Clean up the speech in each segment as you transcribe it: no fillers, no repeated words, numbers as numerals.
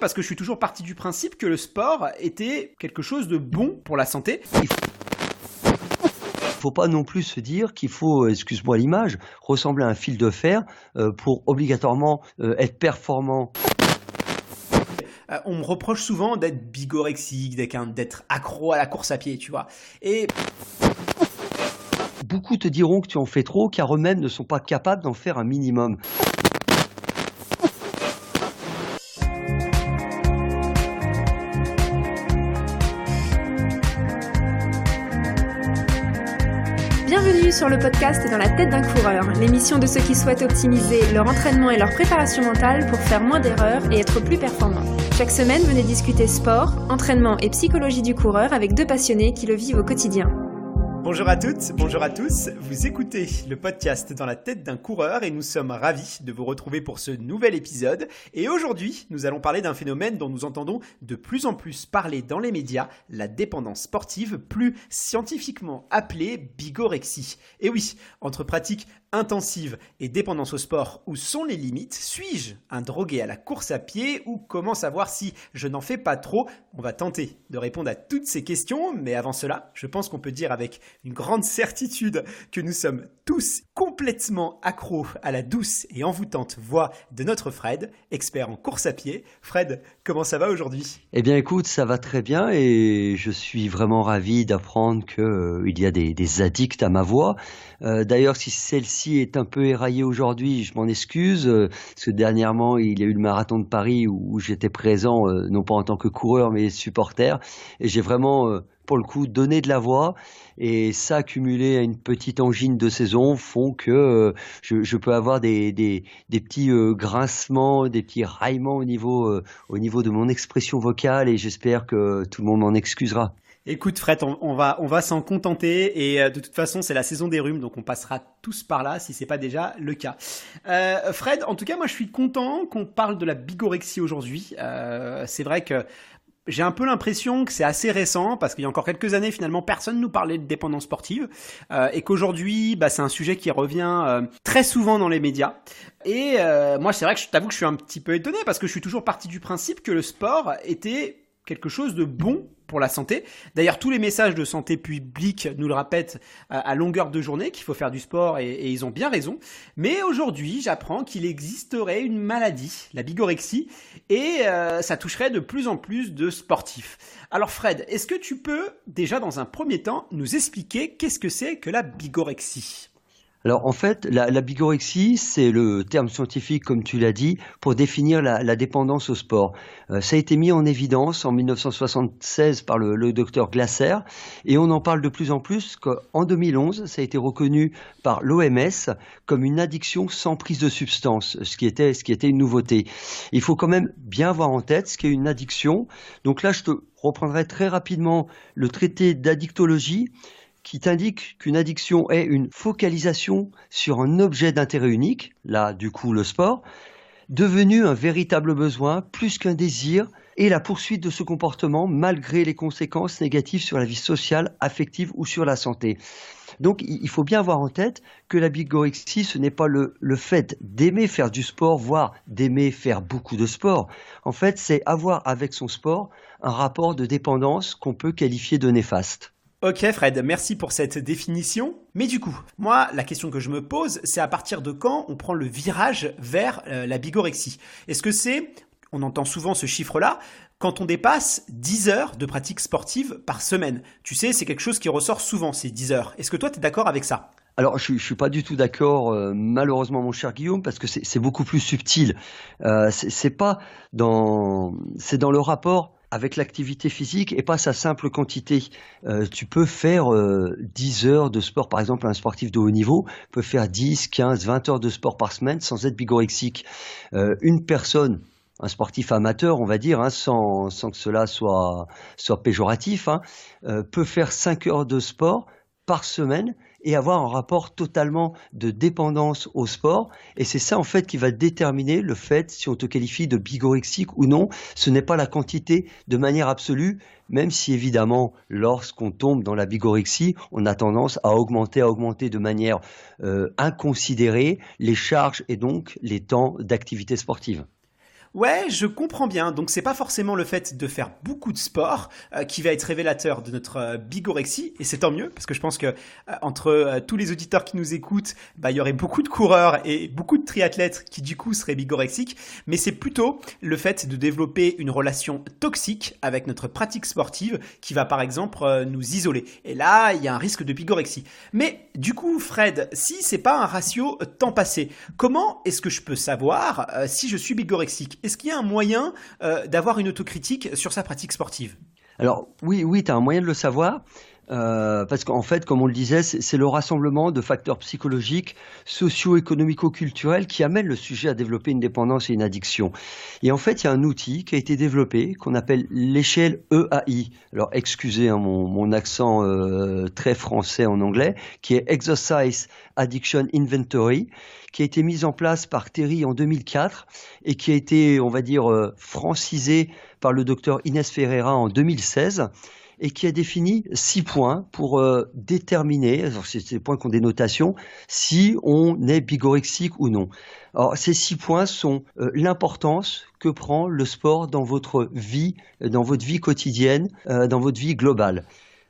parce que je suis toujours parti du principe que le sport était quelque chose de bon pour la santé. Faut pas non plus se dire qu'il faut, excuse-moi l'image, ressembler à un fil de fer pour obligatoirement être performant. On me reproche souvent d'être bigorexique, d'être accro à la course à pied, tu vois. Et Beaucoup te diront que tu en fais trop, car eux-mêmes ne sont pas capables d'en faire un minimum. Bienvenue sur le podcast Dans la tête d'un coureur, l'émission de ceux qui souhaitent optimiser leur entraînement et leur préparation mentale pour faire moins d'erreurs et être plus performants. Chaque semaine, venez discuter sport, entraînement et psychologie du coureur avec deux passionnés qui le vivent au quotidien. bonjour à toutes, bonjour à tous, vous écoutez le podcast Dans la tête d'un coureur et nous sommes ravis de vous retrouver pour ce nouvel épisode. Et aujourd'hui, nous allons parler d'un phénomène dont nous entendons de plus en plus parler dans les médias, la dépendance sportive, plus scientifiquement appelée bigorexie. Et oui, entre pratique intensive et dépendance au sport, où sont les limites? Suis-je un drogué à la course à pied ou comment savoir si je n'en fais pas trop? On va tenter de répondre à toutes ces questions, mais avant cela, je pense qu'on peut dire avec une grande certitude que nous sommes tous complètement accros à la douce et envoûtante voix de notre Fred, expert en course à pied. Fred, comment ça va aujourd'hui? Eh bien écoute, ça va très bien et je suis vraiment ravi d'apprendre qu'il y a des addicts à ma voix. D'ailleurs, si celle-ci est un peu éraillée aujourd'hui, je m'en excuse, parce que dernièrement, il y a eu le marathon de Paris où j'étais présent, non pas en tant que coureur, mais supporter, et j'ai vraiment, pour le coup, donné de la voix, et ça, accumulé à une petite angine de saison, font que je peux avoir des petits grincements, des petits raillements au niveau de mon expression vocale, et j'espère que tout le monde m'en excusera. Écoute Fred, on va s'en contenter et de toute façon c'est la saison des rhumes donc on passera tous par là si c'est pas déjà le cas. Fred, en tout cas moi je suis content qu'on parle de la bigorexie aujourd'hui. C'est vrai que j'ai un peu l'impression que c'est assez récent parce qu'il y a encore quelques années finalement personne nous parlait de dépendance sportive et qu'aujourd'hui c'est un sujet qui revient très souvent dans les médias. Et moi c'est vrai que je t'avoue que je suis un petit peu étonné parce que je suis toujours parti du principe que le sport était quelque chose de bon pour la santé. D'ailleurs, tous les messages de santé publique nous le répètent à longueur de journée qu'il faut faire du sport et ils ont bien raison. Mais aujourd'hui, j'apprends qu'il existerait une maladie, la bigorexie, et ça toucherait de plus en plus de sportifs. Alors Fred, est-ce que tu peux déjà dans un premier temps nous expliquer qu'est-ce que c'est que la bigorexie ? Alors en fait, la bigorexie, c'est le terme scientifique, comme tu l'as dit, pour définir la dépendance au sport. Ça a été mis en évidence en 1976 par le docteur Glasser et on en parle de plus en plus qu'en 2011, ça a été reconnu par l'OMS comme une addiction sans prise de substance, ce qui était une nouveauté. Il faut quand même bien avoir en tête ce qu'est une addiction. Donc là, je te reprendrai très rapidement le traité d'addictologie qui t'indique qu'une addiction est une focalisation sur un objet d'intérêt unique, là du coup le sport, devenu un véritable besoin plus qu'un désir et la poursuite de ce comportement malgré les conséquences négatives sur la vie sociale, affective ou sur la santé. Donc il faut bien avoir en tête que la bigorexie, ce n'est pas le fait d'aimer faire du sport, voire d'aimer faire beaucoup de sport. En fait, c'est avoir avec son sport un rapport de dépendance qu'on peut qualifier de néfaste. Ok Fred, merci pour cette définition. Mais du coup, moi, la question que je me pose, c'est à partir de quand on prend le virage vers la bigorexie? Est-ce que on entend souvent ce chiffre-là, quand on dépasse 10 heures de pratique sportive par semaine? Tu sais, c'est quelque chose qui ressort souvent, ces 10 heures. Est-ce que toi, tu es d'accord avec ça? Alors, je suis pas du tout d'accord, malheureusement, mon cher Guillaume, parce que c'est beaucoup plus subtil. C'est dans le rapport avec l'activité physique et pas sa simple quantité. Tu peux faire 10 heures de sport, par exemple un sportif de haut niveau peut faire 10, 15, 20 heures de sport par semaine sans être bigorexique. Une personne, un sportif amateur, on va dire, sans que cela soit péjoratif, peut faire 5 heures de sport par semaine et avoir un rapport totalement de dépendance au sport. Et c'est ça en fait qui va déterminer le fait si on te qualifie de bigorexique ou non. Ce n'est pas la quantité de manière absolue, même si évidemment lorsqu'on tombe dans la bigorexie, on a tendance à augmenter de manière inconsidérée les charges et donc les temps d'activité sportive. Ouais, je comprends bien. Donc c'est pas forcément le fait de faire beaucoup de sport qui va être révélateur de notre bigorexie, et c'est tant mieux parce que je pense que entre tous les auditeurs qui nous écoutent, bah il y aurait beaucoup de coureurs et beaucoup de triathlètes qui du coup seraient bigorexiques, mais c'est plutôt le fait de développer une relation toxique avec notre pratique sportive qui va par exemple nous isoler. Et là, il y a un risque de bigorexie. Mais du coup, Fred, si c'est pas un ratio temps passé, comment est-ce que je peux savoir si je suis bigorexique? Est-ce qu'il y a un moyen d'avoir une autocritique sur sa pratique sportive? Alors oui, tu as un moyen de le savoir. Parce qu'en fait, comme on le disait, c'est le rassemblement de facteurs psychologiques, socio-économico-culturels qui amènent le sujet à développer une dépendance et une addiction. Et en fait, il y a un outil qui a été développé qu'on appelle l'échelle EAI. Alors, excusez mon accent très français en anglais, qui est Exercise Addiction Inventory, qui a été mise en place par Terry en 2004 et qui a été, on va dire, francisée par le docteur Inès Ferreira en 2016. Et qui a défini 6 points pour déterminer, alors c'est des points qui ont des notations, si on est bigorexique ou non. Alors ces 6 points sont l'importance que prend le sport dans votre vie quotidienne, dans votre vie globale.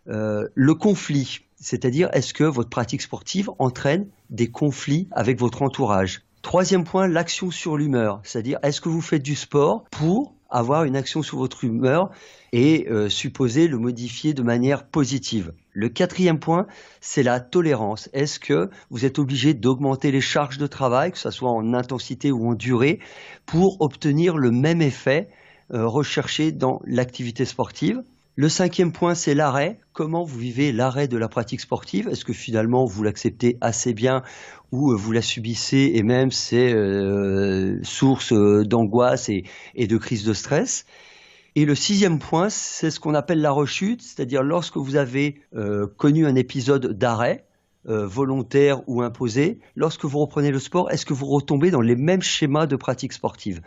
Le conflit, c'est-à-dire est-ce que votre pratique sportive entraîne des conflits avec votre entourage. Troisième point, l'action sur l'humeur, c'est-à-dire est-ce que vous faites du sport pour avoir une action sur votre humeur et supposé le modifier de manière positive. Le quatrième point, c'est la tolérance. Est-ce que vous êtes obligé d'augmenter les charges de travail, que ce soit en intensité ou en durée, pour obtenir le même effet recherché dans l'activité sportive? Le cinquième point, c'est l'arrêt. Comment vous vivez l'arrêt de la pratique sportive? Est-ce que finalement vous l'acceptez assez bien ou vous la subissez et même c'est source d'angoisse et de crise de stress? Et le sixième point, c'est ce qu'on appelle la rechute, c'est-à-dire lorsque vous avez connu un épisode d'arrêt, volontaire ou imposé, lorsque vous reprenez le sport, est-ce que vous retombez dans les mêmes schémas de pratique sportive?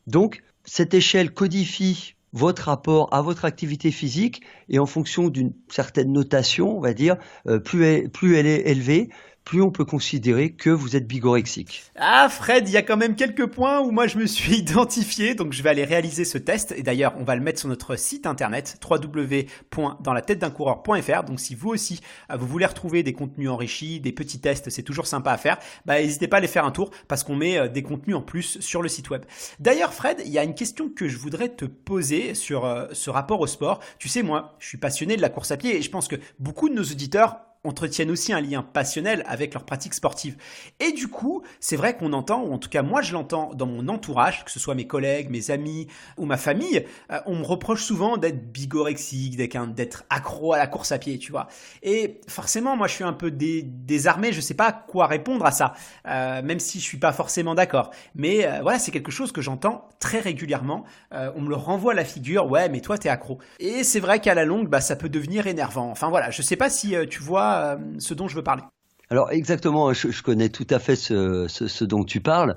Donc, cette échelle codifie votre rapport à votre activité physique et en fonction d'une certaine notation, on va dire, plus elle est élevée, plus on peut considérer que vous êtes bigorexique. Ah Fred, il y a quand même quelques points où moi je me suis identifié, donc je vais aller réaliser ce test. Et d'ailleurs, on va le mettre sur notre site internet www.danslateteduncoureur.fr. Donc si vous aussi, vous voulez retrouver des contenus enrichis, des petits tests, c'est toujours sympa à faire, n'hésitez pas à aller faire un tour parce qu'on met des contenus en plus sur le site web. D'ailleurs Fred, il y a une question que je voudrais te poser sur ce rapport au sport. Tu sais, moi, je suis passionné de la course à pied et je pense que beaucoup de nos auditeurs entretiennent aussi un lien passionnel avec leur pratique sportive. Et du coup, c'est vrai qu'on entend, ou en tout cas moi je l'entends dans mon entourage, que ce soit mes collègues, mes amis ou ma famille, on me reproche souvent d'être bigorexique, d'être accro à la course à pied, tu vois. Et forcément, moi je suis un peu désarmé, je sais pas quoi répondre à ça, même si je suis pas forcément d'accord. Mais voilà, c'est quelque chose que j'entends très régulièrement. On me le renvoie à la figure, ouais, mais toi t'es accro. Et c'est vrai qu'à la longue, ça peut devenir énervant. Enfin voilà, je sais pas si tu vois ce dont je veux parler. Alors exactement, je connais tout à fait ce dont tu parles.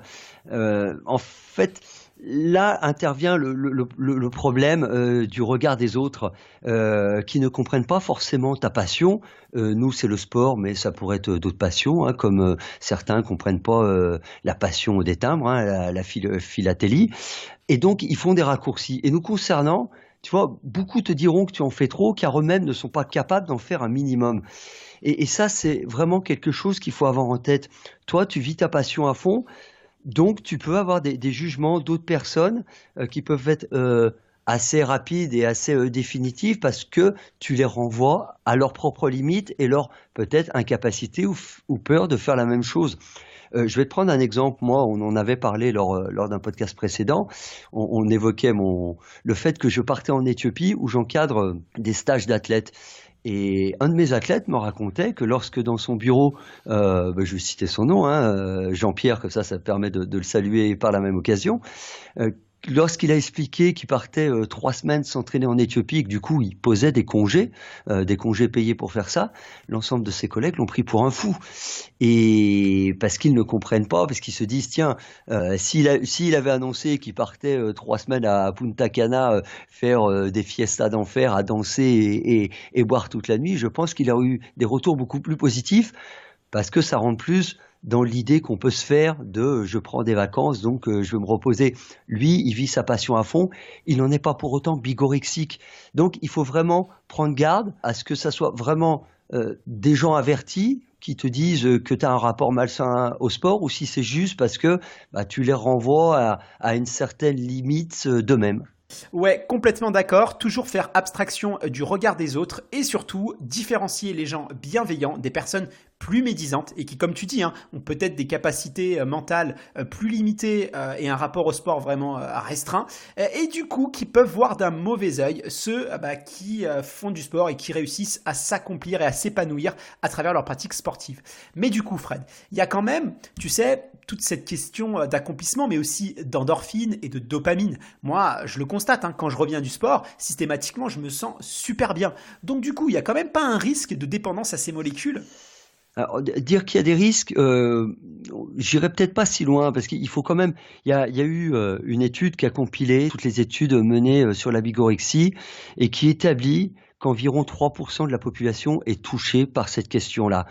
En fait, là intervient le problème du regard des autres qui ne comprennent pas forcément ta passion. Nous, c'est le sport, mais ça pourrait être d'autres passions, comme certains ne comprennent pas la passion des timbres, la philatélie. Et donc, ils font des raccourcis. Et nous concernant, tu vois, beaucoup te diront que tu en fais trop, car eux-mêmes ne sont pas capables d'en faire un minimum. Et ça, c'est vraiment quelque chose qu'il faut avoir en tête. Toi, tu vis ta passion à fond, donc tu peux avoir des jugements d'autres personnes qui peuvent être assez rapides et assez définitifs parce que tu les renvoies à leurs propres limites et leur peut-être incapacité ou peur de faire la même chose. Je vais te prendre un exemple. Moi, on en avait parlé lors d'un podcast précédent. On évoquait le fait que je partais en Éthiopie où j'encadre des stages d'athlètes. Et un de mes athlètes me racontait que lorsque dans son bureau, je vais citer son nom, Jean-Pierre, comme ça permet de le saluer par la même occasion, lorsqu'il a expliqué qu'il partait 3 semaines s'entraîner en Éthiopie, que du coup il posait des congés payés pour faire ça, l'ensemble de ses collègues l'ont pris pour un fou. Et parce qu'ils ne comprennent pas, parce qu'ils se disent tiens, s'il avait annoncé qu'il partait 3 semaines à Punta Cana faire des fiestas d'enfer, à danser et boire toute la nuit, je pense qu'il aurait eu des retours beaucoup plus positifs. parce que ça rentre plus dans l'idée qu'on peut se faire de je prends des vacances, donc je vais me reposer. Lui, il vit sa passion à fond. Il n'en est pas pour autant bigorexique. Donc, il faut vraiment prendre garde à ce que ça soit vraiment des gens avertis qui te disent que tu as un rapport malsain au sport, ou si c'est juste parce que tu les renvoies à une certaine limite d'eux-mêmes. Ouais, complètement d'accord. Toujours faire abstraction du regard des autres et surtout différencier les gens bienveillants des personnes plus médisantes et qui, comme tu dis, ont peut-être des capacités mentales plus limitées et un rapport au sport vraiment restreint et du coup qui peuvent voir d'un mauvais œil ceux qui font du sport et qui réussissent à s'accomplir et à s'épanouir à travers leur pratique sportive. Mais du coup, Fred, il y a quand même, tu sais, toute cette question d'accomplissement, mais aussi d'endorphine et de dopamine. Moi, je le constate, quand je reviens du sport, systématiquement, je me sens super bien. Donc du coup, il n'y a quand même pas un risque de dépendance à ces molécules? Alors, dire qu'il y a des risques, j'irai peut-être pas si loin, parce qu'il faut quand même. Il y a eu une étude qui a compilé toutes les études menées sur la bigorexie et qui établit qu'environ 3% de la population est touchée par cette question-là.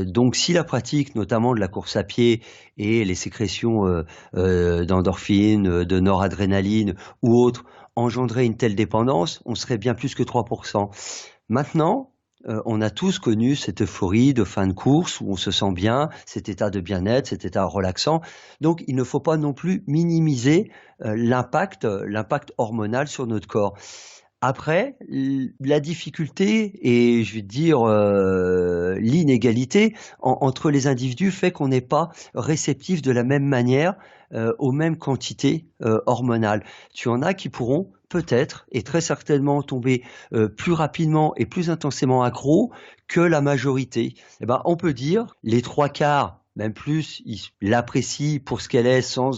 Donc, si la pratique, notamment de la course à pied et les sécrétions d'endorphine, de noradrénaline ou autres, engendraient une telle dépendance, on serait bien plus que 3%. Maintenant, on a tous connu cette euphorie de fin de course où on se sent bien, cet état de bien-être, cet état relaxant. Donc, il ne faut pas non plus minimiser l'impact hormonal sur notre corps. Après, la difficulté et je vais dire l'inégalité entre les individus fait qu'on n'est pas réceptif de la même manière aux mêmes quantités hormonales. Tu en as qui pourront peut-être et très certainement tomber plus rapidement et plus intensément accro que la majorité. Eh ben, on peut dire les 3/4, même plus, ils l'apprécient pour ce qu'elle est sans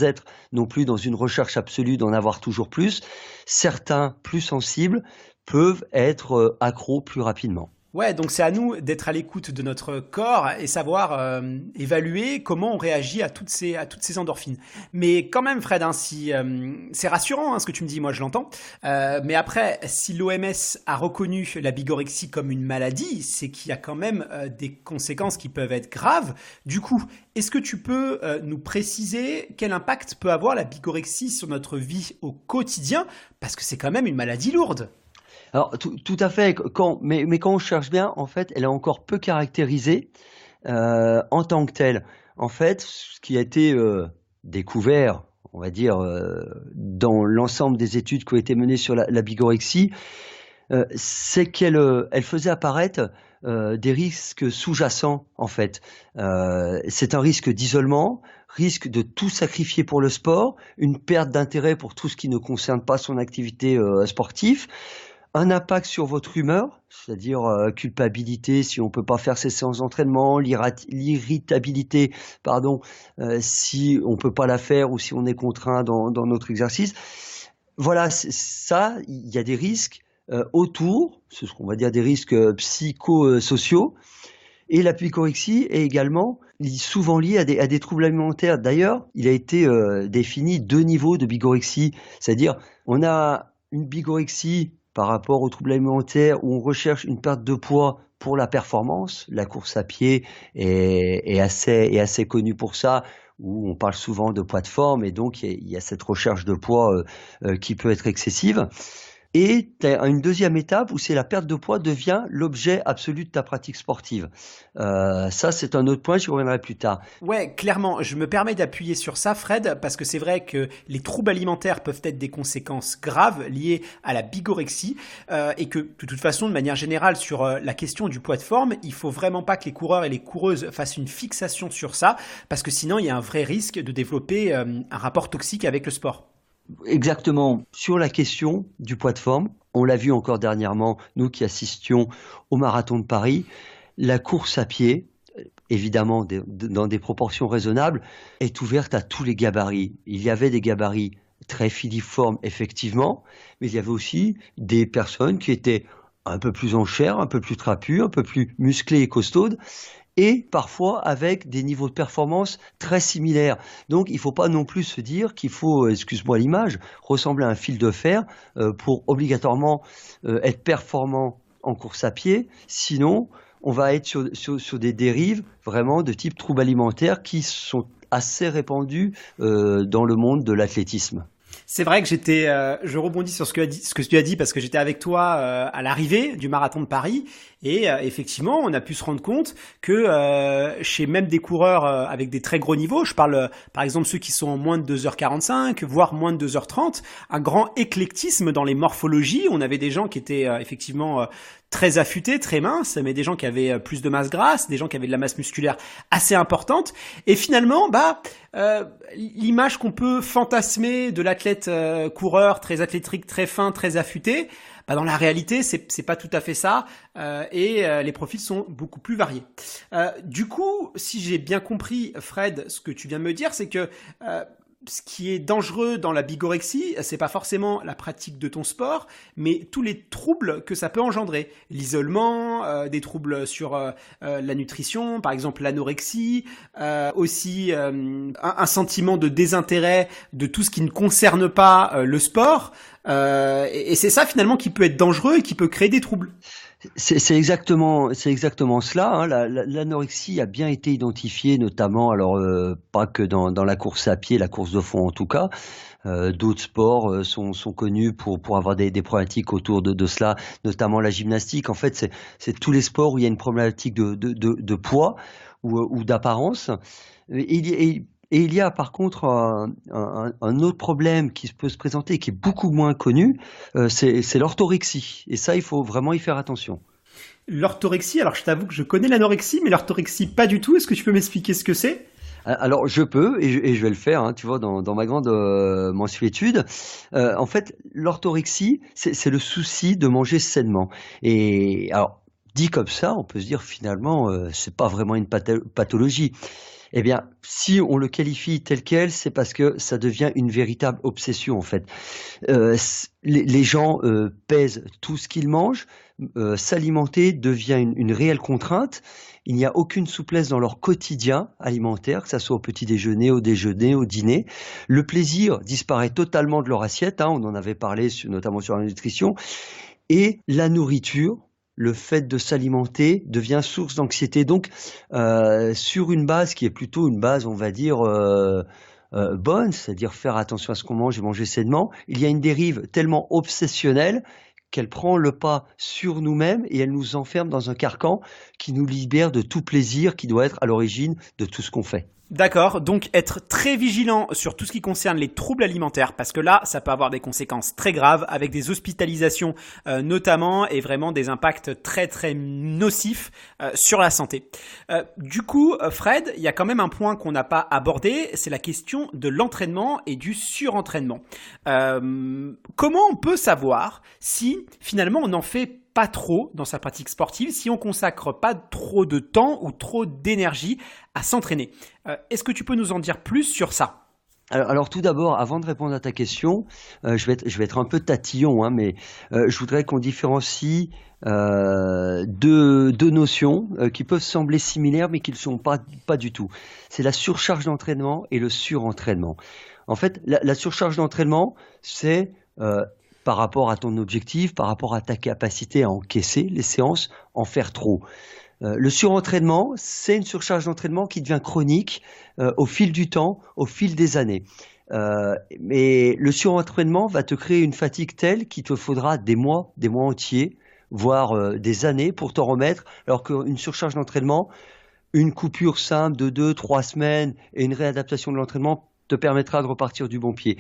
être non plus dans une recherche absolue d'en avoir toujours plus. Certains plus sensibles peuvent être accros plus rapidement. Ouais, donc c'est à nous d'être à l'écoute de notre corps et savoir évaluer comment on réagit à toutes ces endorphines. Mais quand même, Fred, c'est rassurant ce que tu me dis, moi je l'entends. Mais après, si l'OMS a reconnu la bigorexie comme une maladie, c'est qu'il y a quand même des conséquences qui peuvent être graves. Du coup, est-ce que tu peux nous préciser quel impact peut avoir la bigorexie sur notre vie au quotidien? Parce que c'est quand même une maladie lourde. Alors tout à fait, mais quand on cherche bien, en fait, elle est encore peu caractérisée en tant que telle. En fait, ce qui a été découvert, on va dire, dans l'ensemble des études qui ont été menées sur la bigorexie, c'est qu'elle faisait apparaître des risques sous-jacents, en fait. C'est un risque d'isolement, risque de tout sacrifier pour le sport, une perte d'intérêt pour tout ce qui ne concerne pas son activité sportive, un impact sur votre humeur, c'est-à-dire culpabilité si on ne peut pas faire ses séances d'entraînement, l'irritabilité, si on ne peut pas la faire ou si on est contraint dans notre exercice. Voilà, ça, il y a des risques autour, ce qu'on va dire des risques psychosociaux, et la bigorexie est également souvent liée à des troubles alimentaires. D'ailleurs, il a été défini 2 niveaux de bigorexie, c'est-à-dire on a une bigorexie par rapport aux troubles alimentaires où on recherche une perte de poids pour la performance. La course à pied est assez connue pour ça, où on parle souvent de poids de forme et donc il y a cette recherche de poids qui peut être excessive. Et tu as une deuxième étape où c'est la perte de poids devient l'objet absolu de ta pratique sportive. Ça, c'est un autre point, j'y reviendrai plus tard. Ouais, clairement, je me permets d'appuyer sur ça, Fred, parce que c'est vrai que les troubles alimentaires peuvent être des conséquences graves liées à la bigorexie et que, de toute façon, de manière générale, sur la question du poids de forme, il faut vraiment pas que les coureurs et les coureuses fassent une fixation sur ça, parce que sinon, il y a un vrai risque de développer un rapport toxique avec le sport. Exactement. Sur la question du poids de forme, on l'a vu encore dernièrement, nous qui assistions au marathon de Paris, la course à pied, évidemment dans des proportions raisonnables, est ouverte à tous les gabarits. Il y avait des gabarits très filiformes, effectivement, mais il y avait aussi des personnes qui étaient un peu plus en chair, un peu plus trapues, un peu plus musclées et costaudes, et parfois avec des niveaux de performance très similaires. Donc il ne faut pas non plus se dire qu'il faut, excuse-moi l'image, ressembler à un fil de fer pour obligatoirement être performant en course à pied. Sinon, on va être sur des dérives vraiment de type troubles alimentaires qui sont assez répandus dans le monde de l'athlétisme. C'est vrai que je rebondis sur ce que tu as dit parce que j'étais avec toi à l'arrivée du marathon de Paris et effectivement on a pu se rendre compte que chez même des coureurs avec des très gros niveaux, je parle par exemple ceux qui sont en moins de 2h45 voire moins de 2h30, un grand éclectisme dans les morphologies. On avait des gens qui étaient effectivement très affûtés, très minces, mais des gens qui avaient plus de masse grasse, des gens qui avaient de la masse musculaire assez importante. Et finalement, l'image qu'on peut fantasmer de l'athlète coureur très athlétique, très fin, très affûté, dans la réalité, c'est pas tout à fait ça, et les profils sont beaucoup plus variés. Du coup, si j'ai bien compris, Fred, ce que tu viens de me dire, c'est que ce qui est dangereux dans la bigorexie, c'est pas forcément la pratique de ton sport, mais tous les troubles que ça peut engendrer. L'isolement, des troubles sur la nutrition, par exemple l'anorexie, aussi un sentiment de désintérêt de tout ce qui ne concerne pas le sport. Et c'est ça finalement qui peut être dangereux et qui peut créer des troubles. C'est exactement cela. Hein. L'anorexie a bien été identifiée, notamment, alors pas que dans la course à pied, la course de fond en tout cas. D'autres sports sont connus pour avoir des problématiques autour de cela, notamment la gymnastique. En fait, c'est tous les sports où il y a une problématique de poids ou d'apparence. Et il y a par contre un autre problème qui peut se présenter, qui est beaucoup moins connu, c'est l'orthorexie. Et ça, il faut vraiment y faire attention. L'orthorexie, alors je t'avoue que je connais l'anorexie, mais l'orthorexie pas du tout. Est-ce que tu peux m'expliquer ce que c'est ? Alors je peux, et je vais le faire, hein, tu vois, dans ma grande mansuétude. En fait, l'orthorexie, c'est le souci de manger sainement. Et alors, dit comme ça, on peut se dire finalement, c'est pas vraiment une pathologie. Eh bien, si on le qualifie tel quel, c'est parce que ça devient une véritable obsession en fait. Les gens pèsent tout ce qu'ils mangent, s'alimenter devient une réelle contrainte. Il n'y a aucune souplesse dans leur quotidien alimentaire, que ça soit au petit déjeuner, au dîner. Le plaisir disparaît totalement de leur assiette, hein, on en avait parlé notamment sur la nutrition, et la nourriture, le fait de s'alimenter devient source d'anxiété. Donc, sur une base qui est plutôt une base, on va dire, bonne, c'est-à-dire faire attention à ce qu'on mange et manger sainement, il y a une dérive tellement obsessionnelle qu'elle prend le pas sur nous-mêmes et elle nous enferme dans un carcan qui nous libère de tout plaisir qui doit être à l'origine de tout ce qu'on fait. D'accord, donc être très vigilant sur tout ce qui concerne les troubles alimentaires, parce que là, ça peut avoir des conséquences très graves, avec des hospitalisations notamment, et vraiment des impacts très très nocifs sur la santé. Du coup, Fred, il y a quand même un point qu'on n'a pas abordé, c'est la question de l'entraînement et du surentraînement. Comment on peut savoir si finalement on en fait pas trop dans sa pratique sportive, si on consacre pas trop de temps ou trop d'énergie à s'entraîner? Est-ce que tu peux nous en dire plus sur ça? Alors tout d'abord, avant de répondre à ta question, je vais être un peu tatillon, hein, mais je voudrais qu'on différencie deux notions qui peuvent sembler similaires mais qui ne le sont pas du tout. C'est la surcharge d'entraînement et le surentraînement. En fait, la surcharge d'entraînement, c'est par rapport à ton objectif, par rapport à ta capacité à encaisser les séances, en faire trop. Le surentraînement, c'est une surcharge d'entraînement qui devient chronique au fil du temps, au fil des années. Mais le surentraînement va te créer une fatigue telle qu'il te faudra des mois entiers, voire des années pour t'en remettre, alors qu'une surcharge d'entraînement, une coupure simple de 2-3 semaines et une réadaptation de l'entraînement te permettra de repartir du bon pied.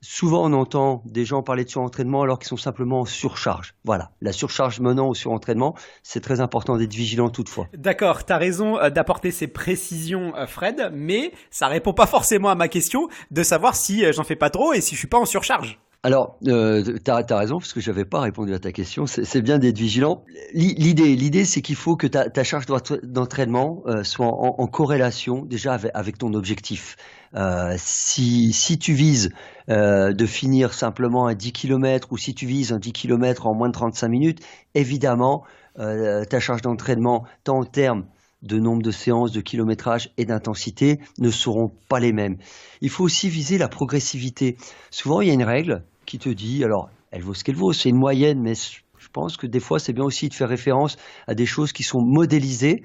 Souvent, on entend des gens parler de surentraînement alors qu'ils sont simplement en surcharge. Voilà, la surcharge menant au surentraînement, c'est très important d'être vigilant toutefois. D'accord, tu as raison d'apporter ces précisions, Fred, mais ça répond pas forcément à ma question de savoir si j'en fais pas trop et si je suis pas en surcharge. Alors, t'as raison, parce que j'avais pas répondu à ta question. C'est bien d'être vigilant. L'idée, c'est qu'il faut que ta charge d'entraînement soit en corrélation déjà avec ton objectif. Si tu vises de finir simplement un 10 km ou si tu vises un 10 km en moins de 35 minutes, évidemment, ta charge d'entraînement, tant en termes de nombre de séances, de kilométrage et d'intensité ne seront pas les mêmes. Il faut aussi viser la progressivité. Souvent, il y a une règle qui te dit, alors elle vaut ce qu'elle vaut, c'est une moyenne, mais je pense que des fois c'est bien aussi de faire référence à des choses qui sont modélisées,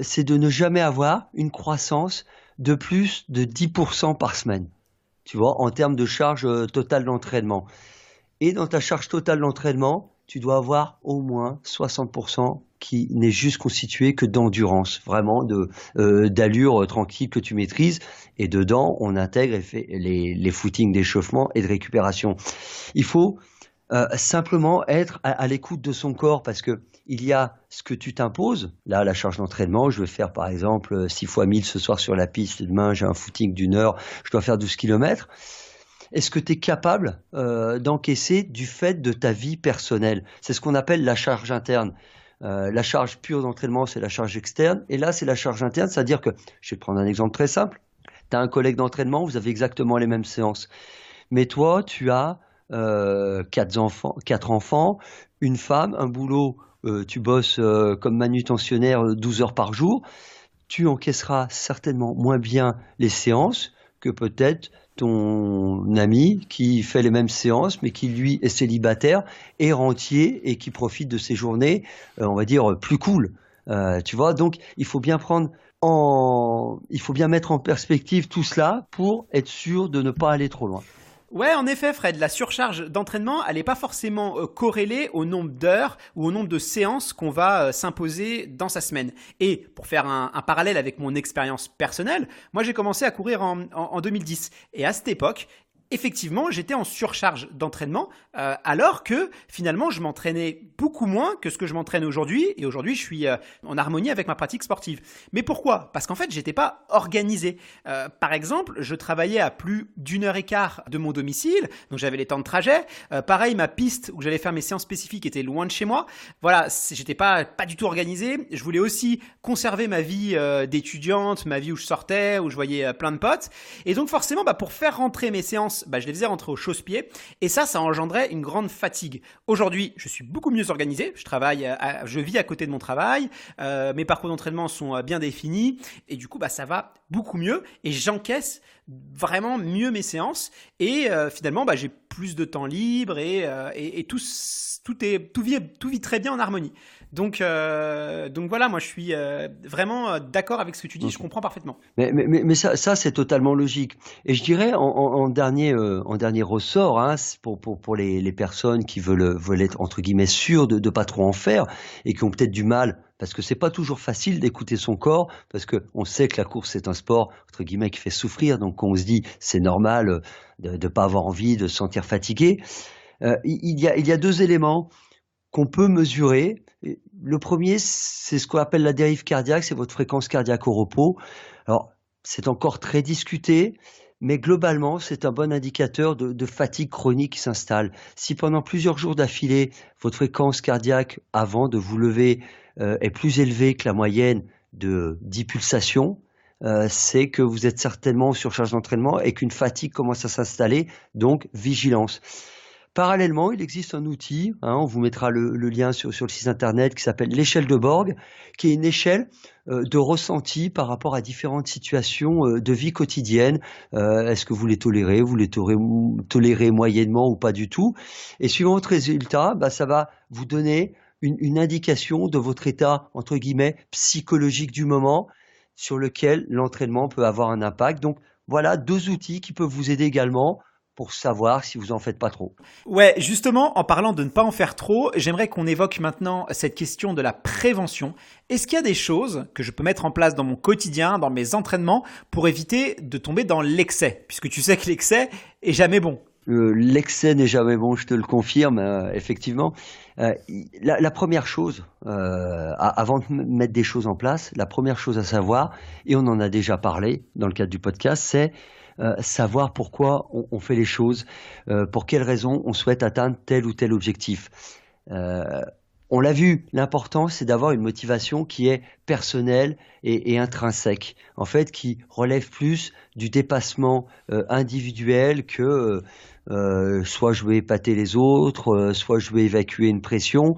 c'est de ne jamais avoir une croissance de plus de 10% par semaine, tu vois, en termes de charge totale d'entraînement. Et dans ta charge totale d'entraînement, tu dois avoir au moins 60% qui n'est juste constitué que d'endurance, vraiment d'allure tranquille que tu maîtrises. Et dedans, on intègre les footings d'échauffement et de récupération. Il faut simplement être à l'écoute de son corps parce que il y a ce que tu t'imposes. Là, la charge d'entraînement, je vais faire par exemple 6 fois 1000 ce soir sur la piste. Demain, j'ai un footing d'1 heure, je dois faire 12 km. Est-ce que tu es capable d'encaisser du fait de ta vie personnelle? C'est ce qu'on appelle la charge interne. La charge pure d'entraînement, c'est la charge externe. Et là, c'est la charge interne, c'est-à-dire que, je vais te prendre un exemple très simple. Tu as un collègue d'entraînement, vous avez exactement les mêmes séances. Mais toi, tu as 4 enfants, une femme, un boulot, tu bosses comme manutentionnaire 12 heures par jour. Tu encaisseras certainement moins bien les séances que peut-être ton ami qui fait les mêmes séances mais qui lui est célibataire et rentier et qui profite de ses journées, on va dire, plus cool. Tu vois, donc il faut bien mettre en perspective tout cela pour être sûr de ne pas aller trop loin. Ouais, en effet, Fred, la surcharge d'entraînement, elle n'est pas forcément corrélée au nombre d'heures ou au nombre de séances qu'on va s'imposer dans sa semaine. Et pour faire un parallèle avec mon expérience personnelle, moi j'ai commencé à courir en 2010. Et à cette époque, effectivement, j'étais en surcharge d'entraînement alors que finalement, je m'entraînais beaucoup moins que ce que je m'entraîne aujourd'hui. Et aujourd'hui, je suis en harmonie avec ma pratique sportive. Mais pourquoi ? Parce qu'en fait, je n'étais pas organisé. Par exemple, je travaillais à plus d'1h15 de mon domicile, donc j'avais les temps de trajet. Pareil, ma piste où j'allais faire mes séances spécifiques était loin de chez moi. Voilà, j'étais pas du tout organisé. Je voulais aussi conserver ma vie d'étudiante, ma vie où je sortais, où je voyais plein de potes. Et donc forcément, pour faire rentrer mes séances, je les faisais rentrer au chausse-pied et ça engendrait une grande fatigue. Aujourd'hui, je suis beaucoup mieux organisé. Je vis à côté de mon travail. Mes parcours d'entraînement sont bien définis et du coup, ça va beaucoup mieux et j'encaisse vraiment mieux mes séances et finalement, j'ai plus de temps libre et tout vit très bien en harmonie. Donc voilà, moi je suis vraiment d'accord avec ce que tu dis, je comprends parfaitement. Mais ça c'est totalement logique. Et je dirais en dernier ressort, hein, pour les personnes qui veulent être entre guillemets sûres de pas trop en faire et qui ont peut-être du mal, parce que c'est pas toujours facile d'écouter son corps, parce que on sait que la course c'est un sport entre guillemets qui fait souffrir, donc on se dit c'est normal de pas avoir envie, de se sentir fatigué. Il y a 2 éléments qu'on peut mesurer. Le premier, c'est ce qu'on appelle la dérive cardiaque, c'est votre fréquence cardiaque au repos. Alors, c'est encore très discuté, mais globalement, c'est un bon indicateur de fatigue chronique qui s'installe. Si pendant plusieurs jours d'affilée, votre fréquence cardiaque avant de vous lever est plus élevée que la moyenne de 10 pulsations, c'est que vous êtes certainement en surcharge d'entraînement et qu'une fatigue commence à s'installer, donc vigilance. Parallèlement, il existe un outil, on vous mettra le lien sur le site internet, qui s'appelle l'échelle de Borg, qui est une échelle de ressenti par rapport à différentes situations de vie quotidienne. Est-ce que vous les tolérez moyennement ou pas du tout? Et suivant votre résultat, ça va vous donner une indication de votre état, entre guillemets, psychologique du moment, sur lequel l'entraînement peut avoir un impact. Donc voilà 2 outils qui peuvent vous aider également pour savoir si vous en faites pas trop. Ouais, justement, en parlant de ne pas en faire trop, j'aimerais qu'on évoque maintenant cette question de la prévention. Est-ce qu'il y a des choses que je peux mettre en place dans mon quotidien, dans mes entraînements, pour éviter de tomber dans l'excès? Puisque tu sais que l'excès est jamais bon. L'excès n'est jamais bon, je te le confirme, effectivement. La première chose, avant de mettre des choses en place, la première chose à savoir, et on en a déjà parlé dans le cadre du podcast, c'est savoir pourquoi on fait les choses, pour quelles raisons on souhaite atteindre tel ou tel objectif. On l'a vu, l'important c'est d'avoir une motivation qui est personnelle et intrinsèque, en fait qui relève plus du dépassement individuel que soit je veux épater les autres, soit je veux évacuer une pression,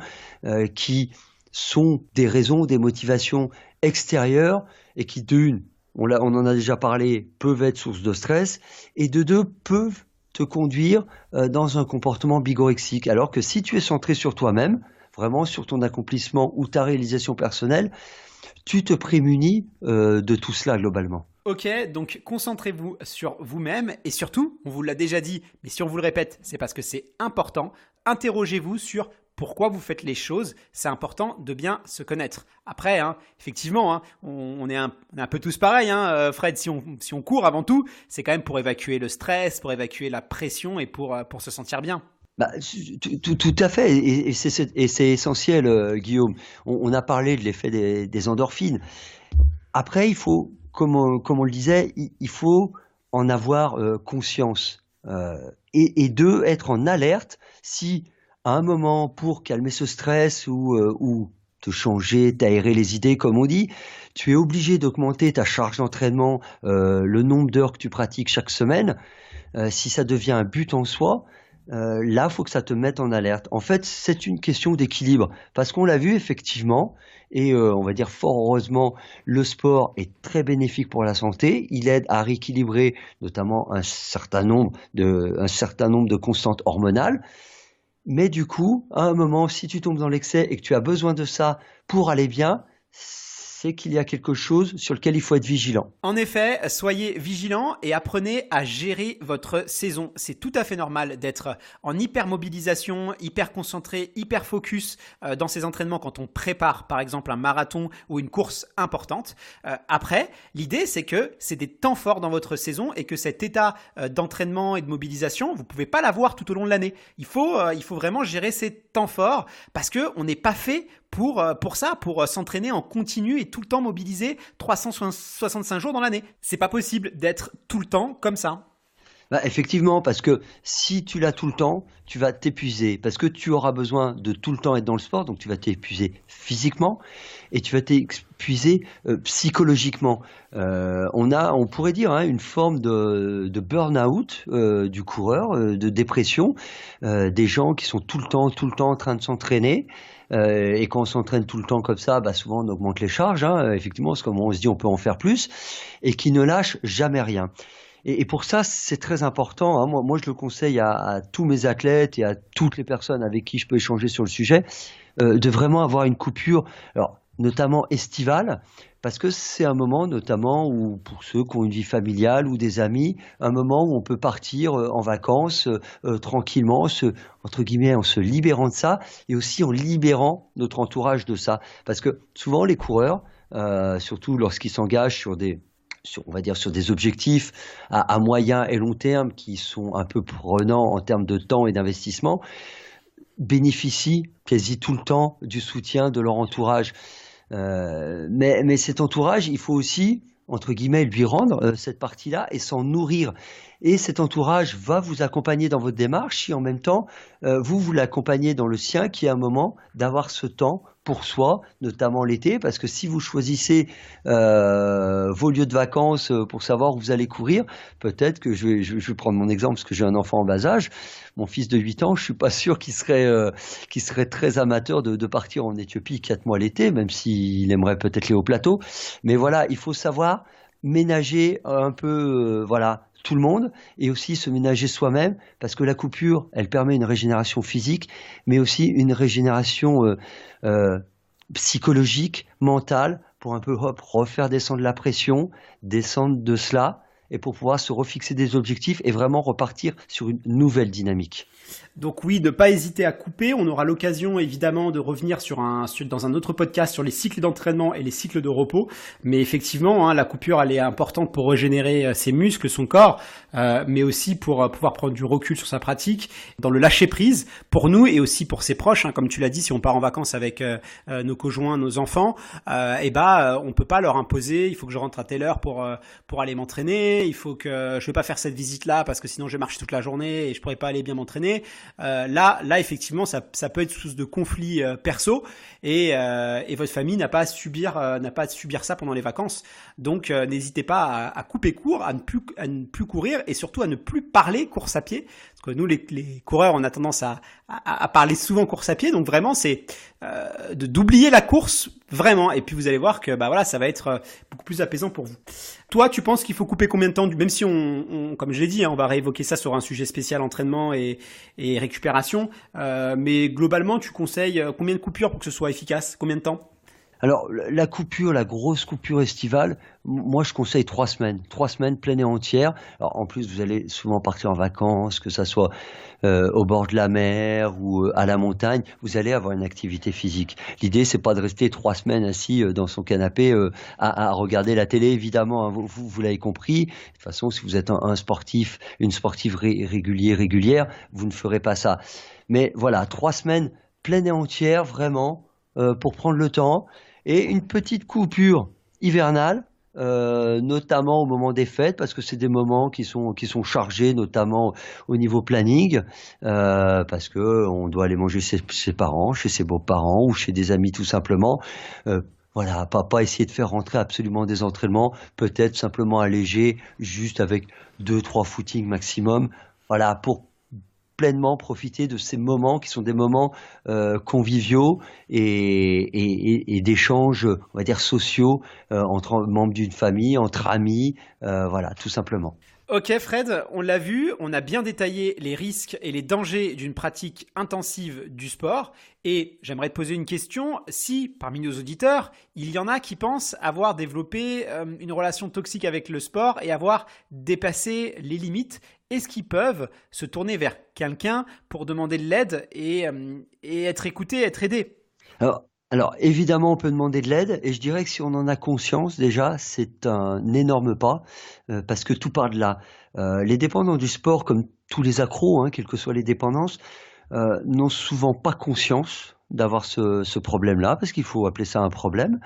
qui sont des raisons, des motivations extérieures et qui d'une, on en a déjà parlé, peuvent être source de stress et de 2 peuvent te conduire dans un comportement bigorexique. Alors que si tu es centré sur toi-même, vraiment sur ton accomplissement ou ta réalisation personnelle, tu te prémunis de tout cela globalement. Ok, donc concentrez-vous sur vous-même et surtout, on vous l'a déjà dit, mais si on vous le répète, c'est parce que c'est important, interrogez-vous sur pourquoi vous faites les choses, c'est important de bien se connaître. Après, effectivement, on est un peu tous pareils, Fred, si on court avant tout, c'est quand même pour évacuer le stress, pour évacuer la pression et pour se sentir bien. Bah, tout à fait, et c'est essentiel, Guillaume. On a parlé de l'effet des endorphines. Après, il faut, comme on le disait, il faut en avoir conscience et être en alerte si à un moment, pour calmer ce stress ou te changer, t'aérer les idées, comme on dit, tu es obligé d'augmenter ta charge d'entraînement, le nombre d'heures que tu pratiques chaque semaine. Si ça devient un but en soi, là, il faut que ça te mette en alerte. En fait, c'est une question d'équilibre. Parce qu'on l'a vu effectivement, et on va dire fort heureusement, le sport est très bénéfique pour la santé. Il aide à rééquilibrer notamment un certain nombre de constantes hormonales. Mais du coup, à un moment, si tu tombes dans l'excès et que tu as besoin de ça pour aller bien, c'est qu'il y a quelque chose sur lequel il faut être vigilant. En effet, soyez vigilants et apprenez à gérer votre saison. C'est tout à fait normal d'être en hypermobilisation, hyper concentré, hyper focus dans ses entraînements quand on prépare par exemple un marathon ou une course importante. Après, l'idée c'est que c'est des temps forts dans votre saison et que cet état d'entraînement et de mobilisation, vous ne pouvez pas l'avoir tout au long de l'année. Il faut vraiment gérer ces temps forts parce qu'on n'est pas fait pour ça, pour s'entraîner en continu et tout le temps mobilisé 365 jours dans l'année. C'est pas possible d'être tout le temps comme ça. Bah, effectivement, parce que si tu l'as tout le temps, tu vas t'épuiser. Parce que tu auras besoin de tout le temps être dans le sport, donc tu vas t'épuiser physiquement et tu vas t'épuiser psychologiquement. On pourrait dire une forme de burn-out du coureur, de dépression, des gens qui sont tout le temps en train de s'entraîner. Et quand on s'entraîne tout le temps comme ça, souvent on augmente les charges, effectivement, parce que comme on se dit on peut en faire plus, et qui ne lâchent jamais rien. Et pour ça, c'est très important. Moi, je le conseille à tous mes athlètes et à toutes les personnes avec qui je peux échanger sur le sujet, de vraiment avoir une coupure, alors notamment estivale, parce que c'est un moment notamment où, pour ceux qui ont une vie familiale ou des amis, un moment où on peut partir en vacances tranquillement, entre guillemets, en se libérant de ça et aussi en libérant notre entourage de ça. Parce que souvent, les coureurs, surtout lorsqu'ils s'engagent sur des objectifs à moyen et long terme qui sont un peu prenants en termes de temps et d'investissement, bénéficient quasi tout le temps du soutien de leur entourage. Mais cet entourage, il faut aussi, entre guillemets, lui rendre cette partie-là et s'en nourrir. Et cet entourage va vous accompagner dans votre démarche si en même temps, vous l'accompagnez dans le sien, qui est un moment d'avoir ce temps pour soi, notamment l'été, parce que si vous choisissez vos lieux de vacances pour savoir où vous allez courir, peut-être que je vais prendre mon exemple parce que j'ai un enfant en bas âge, mon fils de 8 ans, je suis pas sûr qu'il serait très amateur de partir en Éthiopie 4 mois l'été, même s'il aimerait peut-être les hauts plateaux. Mais voilà, il faut savoir ménager un peu, tout le monde et aussi se ménager soi-même parce que la coupure, elle permet une régénération physique, mais aussi une régénération psychologique, mentale, pour un peu refaire descendre la pression, descendre de cela et pour pouvoir se refixer des objectifs et vraiment repartir sur une nouvelle dynamique. Donc oui, ne pas hésiter à couper. On aura l'occasion évidemment de revenir dans un autre podcast sur les cycles d'entraînement et les cycles de repos. Mais effectivement, la coupure, elle est importante pour régénérer ses muscles, son corps, mais aussi pour pouvoir prendre du recul sur sa pratique, dans le lâcher prise pour nous et aussi pour ses proches. Comme tu l'as dit, si on part en vacances avec nos conjoints, nos enfants, on peut pas leur imposer. Il faut que je rentre à telle heure pour aller m'entraîner. Il faut que je vais pas faire cette visite-là parce que sinon je vais marcher toute la journée et je pourrais pas aller bien m'entraîner. Là, effectivement, ça peut être source de conflits perso et votre famille n'a pas à subir ça pendant les vacances. Donc, n'hésitez pas à couper court, à ne plus courir et surtout à ne plus parler course à pied. Parce que nous, les coureurs, on a tendance à parler souvent course à pied. Donc vraiment, c'est d'oublier la course, vraiment. Et puis vous allez voir que voilà, ça va être beaucoup plus apaisant pour vous. Toi, tu penses qu'il faut couper combien de temps, même si comme je l'ai dit, on va réévoquer ça sur un sujet spécial entraînement et récupération. Mais globalement, tu conseilles combien de coupures pour que ce soit efficace? Combien de temps? Alors, la grosse coupure estivale, moi je conseille 3 semaines. 3 semaines pleines et entières. Alors, en plus, vous allez souvent partir en vacances, que ça soit au bord de la mer ou à la montagne, vous allez avoir une activité physique. L'idée, c'est pas de rester 3 semaines assis dans son canapé à regarder la télé, évidemment, hein, vous l'avez compris. De toute façon, si vous êtes un sportif, une sportive régulière, vous ne ferez pas ça. Mais voilà, 3 semaines pleines et entières, vraiment, pour prendre le temps. Et une petite coupure hivernale, notamment au moment des fêtes, parce que c'est des moments qui sont chargés, notamment au niveau planning, parce que on doit aller manger chez ses parents, chez ses beaux-parents ou chez des amis tout simplement. Voilà, pas essayer de faire rentrer absolument des entraînements, peut-être simplement alléger, juste avec 2-3 footings maximum. Voilà, pour pleinement profiter de ces moments qui sont des moments conviviaux et d'échanges, on va dire, sociaux entre membres d'une famille, entre amis, voilà, tout simplement. Ok Fred, on l'a vu, on a bien détaillé les risques et les dangers d'une pratique intensive du sport. Et j'aimerais te poser une question, si parmi nos auditeurs, il y en a qui pensent avoir développé une relation toxique avec le sport et avoir dépassé les limites, est-ce qu'ils peuvent se tourner vers quelqu'un pour demander de l'aide et être écoutés, être aidés? Alors, évidemment, on peut demander de l'aide, et je dirais que si on en a conscience déjà, c'est un énorme pas, parce que tout part de là. Les dépendants du sport, comme tous les accros, hein, quelles que soient les dépendances, n'ont souvent pas conscience d'avoir ce problème-là, parce qu'il faut appeler ça un problème,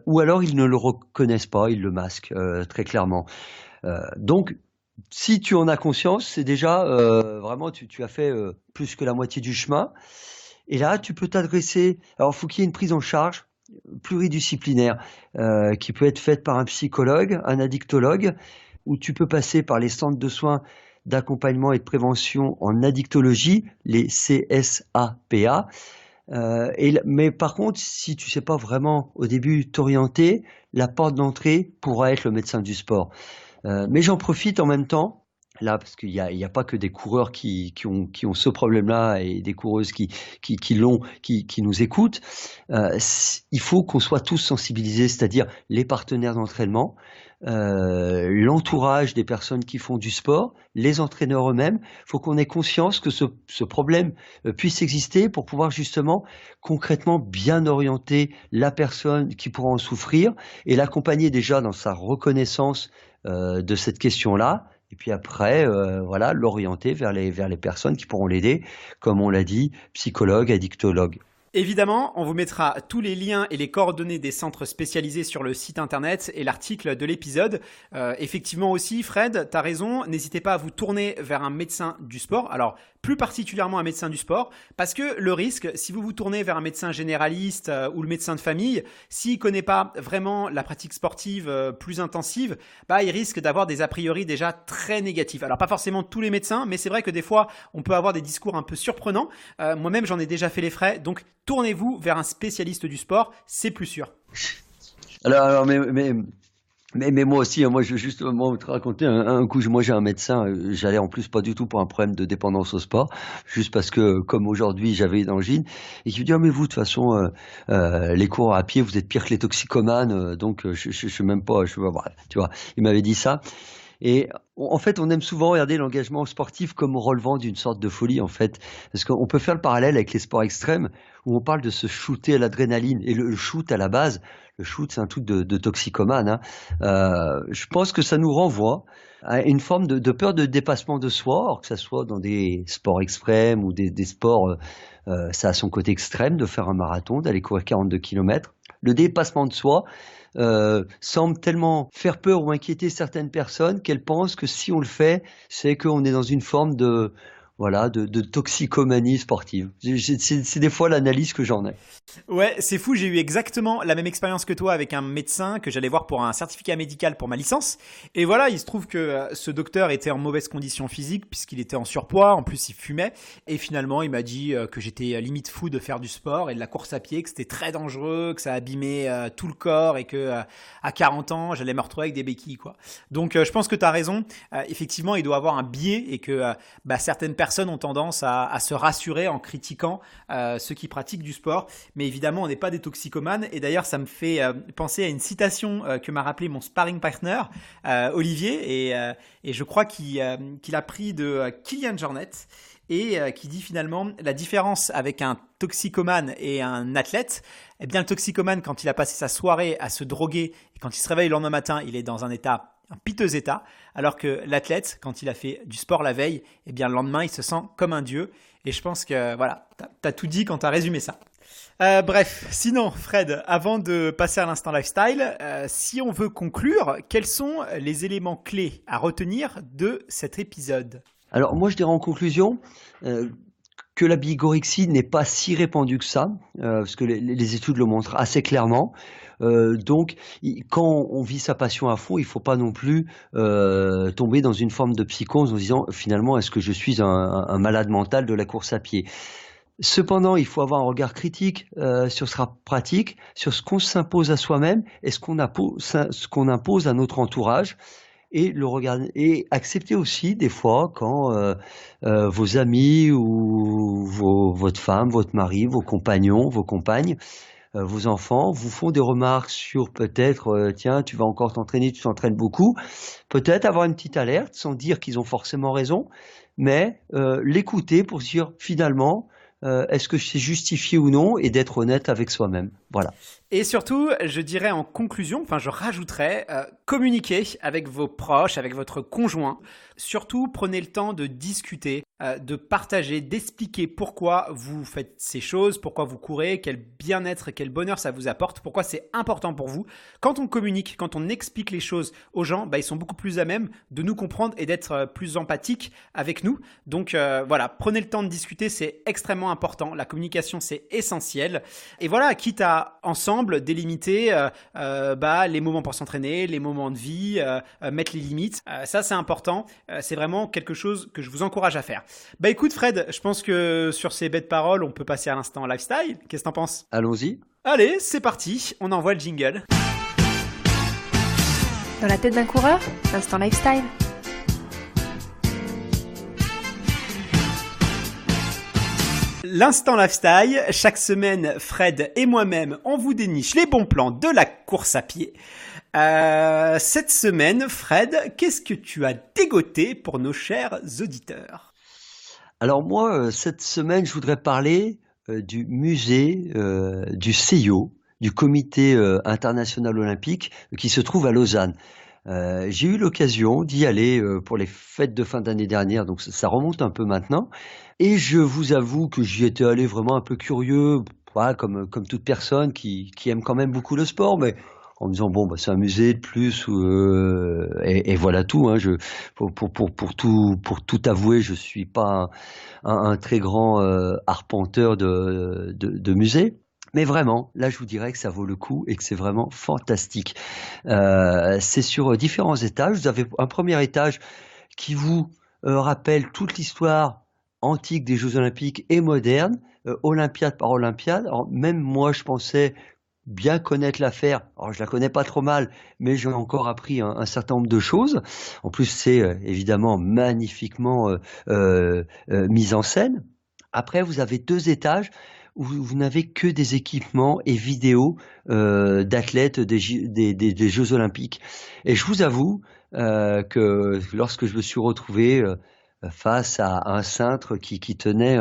ou alors ils ne le reconnaissent pas, ils le masquent très clairement. Donc, si tu en as conscience, c'est déjà vraiment, tu as fait plus que la moitié du chemin. Et là, tu peux t'adresser. Alors, il faut qu'il y ait une prise en charge pluridisciplinaire qui peut être faite par un psychologue, un addictologue, ou tu peux passer par les centres de soins d'accompagnement et de prévention en addictologie, les CSAPA. Mais par contre, si tu sais pas vraiment au début t'orienter, la porte d'entrée pourra être le médecin du sport. Mais j'en profite en même temps. Là, parce qu'il y a pas que des coureurs qui ont ce problème-là et des coureuses qui nous écoutent. Il faut qu'on soit tous sensibilisés, c'est-à-dire les partenaires d'entraînement, l'entourage des personnes qui font du sport, les entraîneurs eux-mêmes. Il faut qu'on ait conscience que ce problème puisse exister pour pouvoir justement concrètement bien orienter la personne qui pourra en souffrir et l'accompagner déjà dans sa reconnaissance de cette question-là. Et puis après, voilà, l'orienter vers les personnes qui pourront l'aider, comme on l'a dit, psychologue, addictologue. Évidemment, on vous mettra tous les liens et les coordonnées des centres spécialisés sur le site internet et l'article de l'épisode. Effectivement aussi, Fred, tu as raison, n'hésitez pas à vous tourner vers un médecin du sport. Alors, plus particulièrement un médecin du sport, parce que le risque, si vous vous tournez vers un médecin généraliste ou le médecin de famille, s'il ne connaît pas vraiment la pratique sportive plus intensive, il risque d'avoir des a priori déjà très négatifs. Alors pas forcément tous les médecins, mais c'est vrai que des fois, on peut avoir des discours un peu surprenants. Moi-même, j'en ai déjà fait les frais, donc tournez-vous vers un spécialiste du sport, c'est plus sûr. Alors mais moi aussi, hein, moi je vais juste te raconter un coup. Moi j'ai un médecin, j'allais en plus pas du tout pour un problème de dépendance au sport, juste parce que comme aujourd'hui j'avais une angine, et qui me dit mais vous de toute façon les coureurs à pied vous êtes pire que les toxicomanes, donc je suis même pas, voilà, tu vois, il m'avait dit ça. Et en fait, on aime souvent regarder l'engagement sportif comme relevant d'une sorte de folie, en fait. Parce qu'on peut faire le parallèle avec les sports extrêmes, où on parle de se shooter à l'adrénaline. Et le shoot, à la base, le shoot, c'est un truc de toxicomane. Hein. Je pense que ça nous renvoie à une forme de peur de dépassement de soi, or que ça soit dans des sports extrêmes ou des sports, ça a son côté extrême, de faire un marathon, d'aller courir 42 km. Le dépassement de soi semble tellement faire peur ou inquiéter certaines personnes qu'elles pensent que si on le fait, c'est qu'on est dans une forme de voilà, de toxicomanie sportive. C'est des fois l'analyse que j'en ai. Ouais, c'est fou, j'ai eu exactement la même expérience que toi avec un médecin que j'allais voir pour un certificat médical pour ma licence. Et voilà, il se trouve que ce docteur était en mauvaise condition physique puisqu'il était en surpoids, en plus il fumait. Et finalement, il m'a dit que j'étais limite fou de faire du sport et de la course à pied, que c'était très dangereux, que ça abîmait tout le corps et que à 40 ans, j'allais me retrouver avec des béquilles, quoi. Donc je pense que tu as raison. Effectivement, il doit avoir un biais et que certaines personnes ont tendance à se rassurer en critiquant ceux qui pratiquent du sport. Mais évidemment, on n'est pas des toxicomanes. Et d'ailleurs, ça me fait penser à une citation que m'a rappelé mon sparring partner, Olivier. Et je crois qu'il a pris de Kilian Jornet et qui dit finalement la différence avec un toxicomane et un athlète. Eh bien, le toxicomane, quand il a passé sa soirée à se droguer et quand il se réveille le lendemain matin, il est dans un piteux état, alors que l'athlète, quand il a fait du sport la veille, eh bien, le lendemain, il se sent comme un dieu. Et je pense que voilà, t'as tout dit quand t'as résumé ça. Bref, sinon, Fred, avant de passer à l'instant lifestyle, si on veut conclure, quels sont les éléments clés à retenir de cet épisode ? Alors moi je dirais en conclusion que la bigorexie n'est pas si répandue que ça, parce que les études le montrent assez clairement. Donc quand on vit sa passion à fond, il ne faut pas non plus tomber dans une forme de psychose en se disant finalement est-ce que je suis un malade mental de la course à pied. Cependant, il faut avoir un regard critique sur ce pratique, sur ce qu'on s'impose à soi-même et ce qu'on impose à notre entourage. Et le regarder et accepter aussi des fois quand vos amis ou votre femme, votre mari, vos compagnons, vos compagnes, vos enfants vous font des remarques sur peut-être tiens, tu vas encore t'entraîner, tu t'entraînes beaucoup, peut-être avoir une petite alerte sans dire qu'ils ont forcément raison, mais l'écouter pour se dire finalement est-ce que c'est justifié ou non et d'être honnête avec soi-même. Voilà. Et surtout, je dirais en conclusion, je rajouterais, communiquez avec vos proches, avec votre conjoint. Surtout, prenez le temps de discuter, de partager, d'expliquer pourquoi vous faites ces choses, pourquoi vous courez, quel bien-être et quel bonheur ça vous apporte, pourquoi c'est important pour vous. Quand on communique, quand on explique les choses aux gens, ils sont beaucoup plus à même de nous comprendre et d'être plus empathiques avec nous. Donc voilà, prenez le temps de discuter, c'est extrêmement important. La communication, c'est essentiel. Et voilà, quitte à ensemble délimiter les moments pour s'entraîner, les moments de vie, mettre les limites. Ça, c'est important. C'est vraiment quelque chose que je vous encourage à faire. Écoute, Fred, je pense que sur ces belles paroles, on peut passer à l'instant lifestyle. Qu'est-ce que t'en penses ? Allons-y. Allez, c'est parti. On envoie le jingle. Dans la tête d'un coureur, l'instant lifestyle. L'instant lifestyle, chaque semaine, Fred et moi-même, on vous déniche les bons plans de la course à pied. Cette semaine, Fred, qu'est-ce que tu as dégoté pour nos chers auditeurs ? Alors moi, cette semaine, je voudrais parler du musée du CIO, du Comité international olympique, qui se trouve à Lausanne. J'ai eu l'occasion d'y aller pour les fêtes de fin d'année dernière, donc ça remonte un peu maintenant. Et je vous avoue que j'y étais allé vraiment un peu curieux, comme toute personne qui aime quand même beaucoup le sport, mais en me disant c'est un musée de plus et voilà tout. Hein, pour tout avouer, je suis pas un très grand arpenteur de musée. Mais vraiment, là, je vous dirais que ça vaut le coup et que c'est vraiment fantastique. C'est sur différents étages. Vous avez un premier étage qui vous rappelle toute l'histoire antique des Jeux Olympiques et moderne, Olympiade par Olympiade. Alors, même moi, je pensais bien connaître l'affaire. Alors, je la connais pas trop mal, mais j'ai encore appris un certain nombre de choses. En plus, c'est évidemment magnifiquement mis en scène. Après, vous avez 2 étages où vous n'avez que des équipements et vidéos d'athlètes des Jeux Olympiques. Et je vous avoue que lorsque je me suis retrouvé face à un cintre qui tenait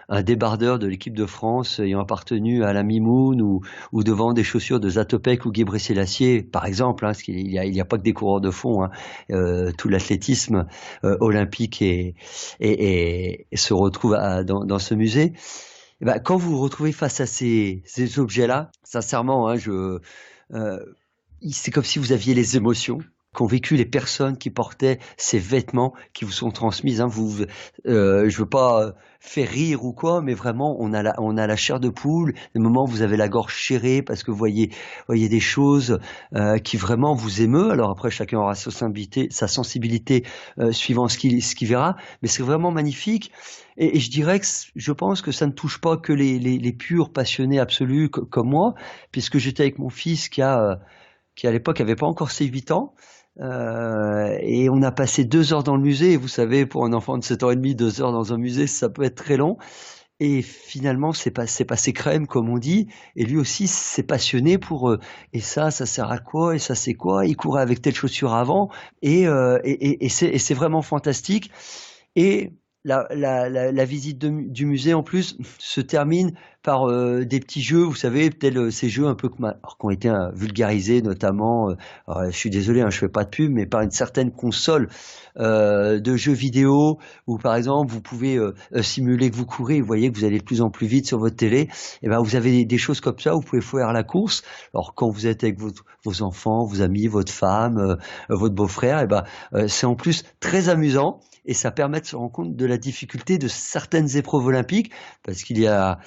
un débardeur de l'équipe de France ayant appartenu à la Mimoun ou devant des chaussures de Zatopek ou Gebrselassie, par exemple, parce qu'il y a pas que des coureurs de fond, tout l'athlétisme olympique et se retrouve dans ce musée. Quand vous vous retrouvez face à ces objets-là, sincèrement, c'est comme si vous aviez les émotions. qu'ont vécu les personnes qui portaient ces vêtements qui vous sont transmises. Hein. Je veux pas faire rire ou quoi, mais vraiment, on a la chair de poule. Des moments où vous avez la gorge serrée parce que vous voyez des choses qui vraiment vous émeut. Alors après, chacun aura sa sensibilité suivant ce qu'il verra, mais c'est vraiment magnifique. Et je dirais que je pense que ça ne touche pas que les purs passionnés absolus comme moi, puisque j'étais avec mon fils qui à l'époque avait pas encore ses 8 ans. Et on a passé 2 heures dans le musée, et vous savez, pour un enfant de 7 ans et demi, 2 heures dans un musée, ça peut être très long. Et finalement, c'est passé crème, comme on dit. Et lui aussi s'est passionné pour et ça sert à quoi? Et ça, c'est quoi? Il courait avec telle chaussure avant. Et c'est vraiment fantastique. Et la visite du musée, en plus, se termine par des petits jeux, vous savez, tels ces jeux un peu qui ont été vulgarisés, notamment, je suis désolé, hein, je fais pas de pub, mais par une certaine console de jeux vidéo, où par exemple, vous pouvez simuler que vous courez, vous voyez que vous allez de plus en plus vite sur votre télé, et ben vous avez des choses comme ça, vous pouvez faire la course. Alors quand vous êtes avec vos enfants, vos amis, votre femme, votre beau-frère, et ben c'est en plus très amusant. Et ça permet de se rendre compte de la difficulté de certaines épreuves olympiques, parce qu'il y a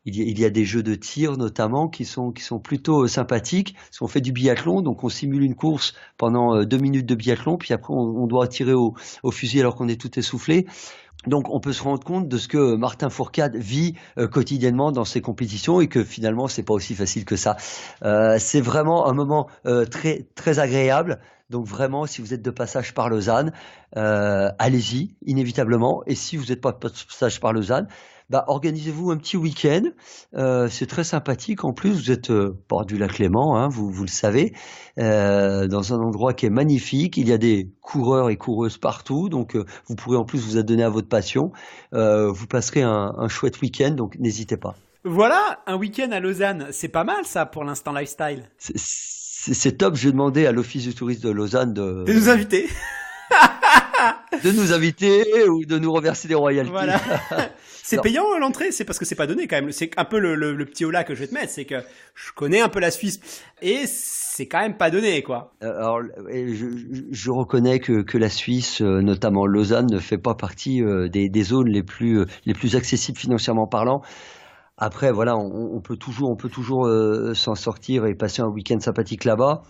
des jeux de tir notamment qui sont plutôt sympathiques. Si on fait du biathlon, donc on simule une course pendant 2 minutes de biathlon, puis après on doit tirer au fusil alors qu'on est tout essoufflé. Donc on peut se rendre compte de ce que Martin Fourcade vit quotidiennement dans ses compétitions, et que finalement c'est pas aussi facile que ça. C'est vraiment un moment très très agréable. Donc vraiment, si vous êtes de passage par Lausanne, allez-y inévitablement. Et si vous n'êtes pas de passage par Lausanne, organisez-vous un petit week-end. C'est très sympathique. En plus, vous êtes bord du lac Léman, hein, vous le savez, dans un endroit qui est magnifique. Il y a des coureurs et coureuses partout, donc vous pourrez en plus vous adonner à votre passion. Vous passerez un chouette week-end, donc n'hésitez pas. Voilà, un week-end à Lausanne, c'est pas mal ça pour l'instant lifestyle. C'est top. Je vais demander à l'Office du tourisme de Lausanne de nous inviter. De nous inviter ou de nous reverser des royalties. Voilà. C'est payant l'entrée, c'est parce que c'est pas donné quand même. C'est un peu le petit holà que je vais te mettre, c'est que je connais un peu la Suisse et c'est quand même pas donné, quoi. Alors, je reconnais que la Suisse, notamment Lausanne, ne fait pas partie des zones les plus accessibles financièrement parlant. Après, voilà, on peut toujours s'en sortir et passer un week-end sympathique là-bas.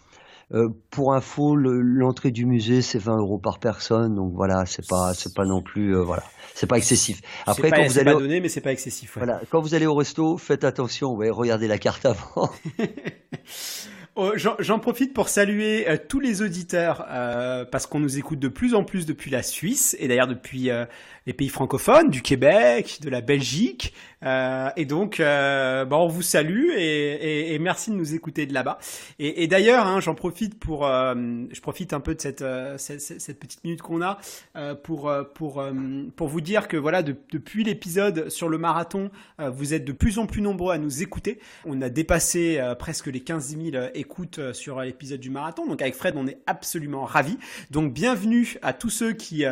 Pour info, l'entrée du musée, c'est 20 € par personne, donc voilà, c'est pas non plus, voilà, c'est pas excessif. Après, quand vous allez, pas donné, mais c'est pas excessif. Ouais. Voilà, quand vous allez au resto, faites attention, ouais, regardez la carte avant. J'en profite pour saluer tous les auditeurs parce qu'on nous écoute de plus en plus depuis la Suisse et d'ailleurs depuis les pays francophones, du Québec, de la Belgique. Et donc, on vous salue et merci de nous écouter de là-bas. Et d'ailleurs, hein, j'en profite je profite un peu de cette petite minute qu'on a pour vous dire que voilà, depuis l'épisode sur le marathon, vous êtes de plus en plus nombreux à nous écouter. On a dépassé presque les 15 000 écoutes sur l'épisode du marathon. Donc avec Fred, on est absolument ravis. Donc bienvenue à tous ceux qui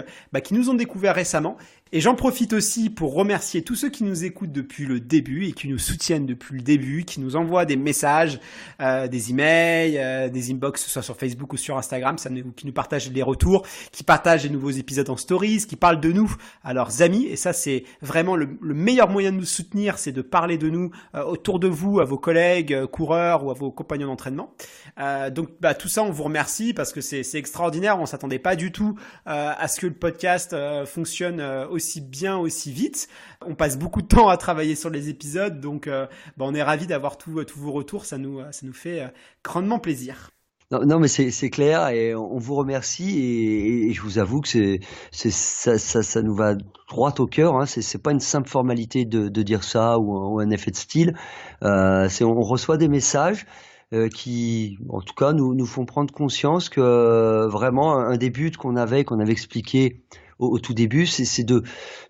nous ont découvert récemment. Et j'en profite aussi pour remercier tous ceux qui nous écoutent depuis le début et qui nous soutiennent depuis le début, qui nous envoient des messages, des emails, des inbox, que ce soit sur Facebook ou sur Instagram, qui nous partagent les retours, qui partagent les nouveaux épisodes en stories, qui parlent de nous à leurs amis. Et ça, c'est vraiment le meilleur moyen de nous soutenir, c'est de parler de nous autour de vous, à vos collègues, coureurs ou à vos compagnons d'entraînement. Donc tout ça, on vous remercie parce que c'est extraordinaire. On s'attendait pas du tout à ce que le podcast fonctionne aussi bien, aussi vite. On passe beaucoup de temps à travailler sur les épisodes, donc on est ravis d'avoir tous vos retours. Ça nous fait grandement plaisir. Non, mais c'est clair et on vous remercie et je vous avoue que ça nous va droit au cœur. Hein. C'est pas une simple formalité de dire ça ou un effet de style. On reçoit des messages qui, en tout cas, nous font prendre conscience que vraiment un des buts qu'on avait expliqué au tout début, c'est de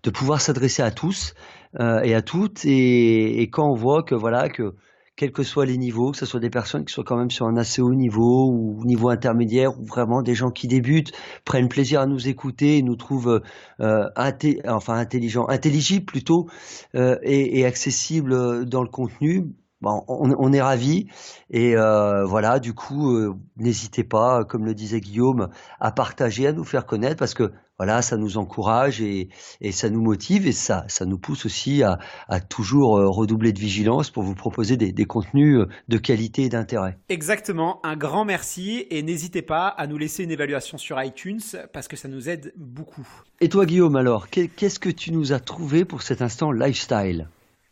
pouvoir s'adresser à tous et à toutes, et quand on voit que voilà, que quels que soient les niveaux, que ce soit des personnes qui soient quand même sur un assez haut niveau ou niveau intermédiaire, ou vraiment des gens qui débutent, prennent plaisir à nous écouter et nous trouvent intelligents, intelligibles plutôt, et accessibles dans le contenu, bon, on est ravis. Et voilà, du coup, n'hésitez pas, comme le disait Guillaume, à partager, à nous faire connaître, parce que voilà, ça nous encourage et ça nous motive et ça nous pousse aussi à toujours redoubler de vigilance pour vous proposer des contenus de qualité et d'intérêt. Exactement, un grand merci et n'hésitez pas à nous laisser une évaluation sur iTunes parce que ça nous aide beaucoup. Et toi Guillaume alors, qu'est-ce que tu nous as trouvé pour cet instant lifestyle ?